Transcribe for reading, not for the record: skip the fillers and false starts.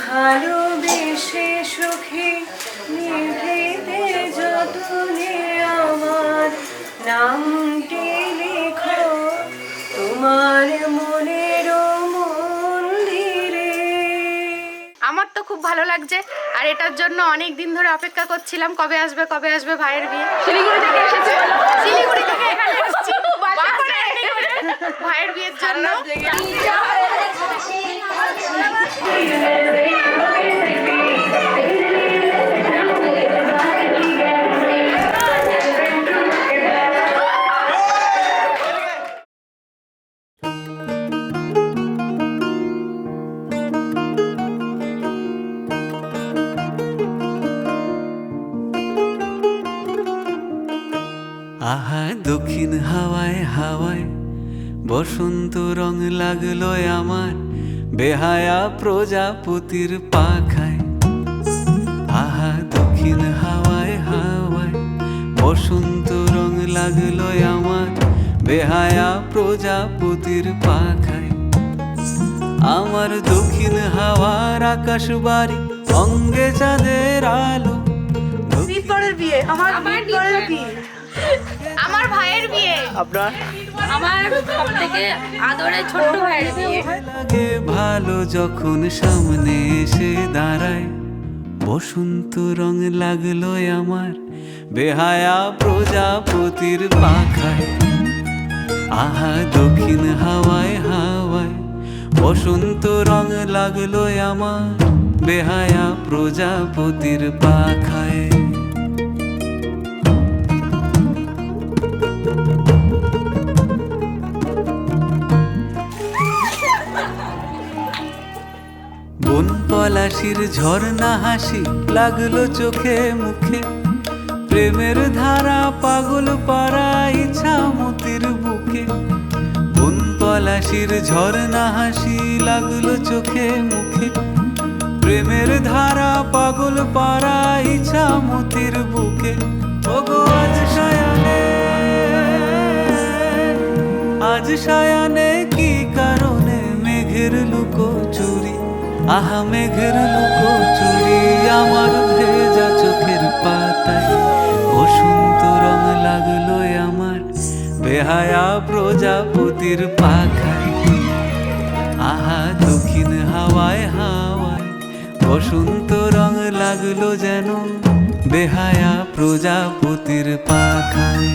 ভালোবেসে সুখে নিভৃতে যতনে আমার নামটি লেখো তোমার মনের মন্দিরে। আমার তো খুব ভালো লাগছে, আর এটার জন্য অনেক দিন ধরে অপেক্ষা করছিলাম কবে আসবে ভাইয়ের বিয়ে। শিলিগুড়ি থেকে এসেছি, শিলিগুড়ি থেকে এখানে এসেছি ভাইয়ের বিয়ের জন্য। আহা দক্ষিণ হাওয়ায় হাওয়ায় বসন্ত রং লাগলো আমার বেহায়া প্রজাপতির পাখায়। আহা দক্ষিণ হাওয়ায় হাওয়ায় বসন্ত রং লাগলো আমার বেহায়া প্রজাপতির পাখায়। আমার দক্ষিণ হাওয়ার আকাশ বাড়ি অঙ্গে চাঁদের আলো। বিয়ে আমার বিয়ে, আমার ভাইয়ের বিয়ে, আপনার আমার সবথেকে আদরের ছোট্ট ভাইয়ের বিয়ে। লাগে ভালো যখন সামনে এসে দাঁড়ায় বসন্ত রং লাগলো আমার বেহায়া প্রজাপতির পাখায়। আহা দক্ষিণ হাওয়ায় হাওয়ায় বসন্ত রং লাগলো আমার বেহায়া প্রজাপতির পাখায়। বন পলাশির ঝর্ণা হাসি লাগলো চোখে মুখে প্রেমের ধারা পাগল পাড়া ইচ্ছা মতির বুকে। বন পলাশির ঝর্ণা হাসি লাগলো চোখে মুখে প্রেমের ধারা পাগল পাড়া ইচ্ছা মতির বুকে। ওগো আজ সায়ানে কি কারণে মেঘের লুকোচুরি। আহা মেঘের লুকোচুরি আমার ভেজা চোখের পাতায় বসন্ত রং লাগলো আমার বেহায়া প্রজাপতির পাখায়। আহা দক্ষিণ হাওয়ায় হাওয়ায় বসন্ত রং লাগলো যেন বেহায়া প্রজাপতির পাখায়।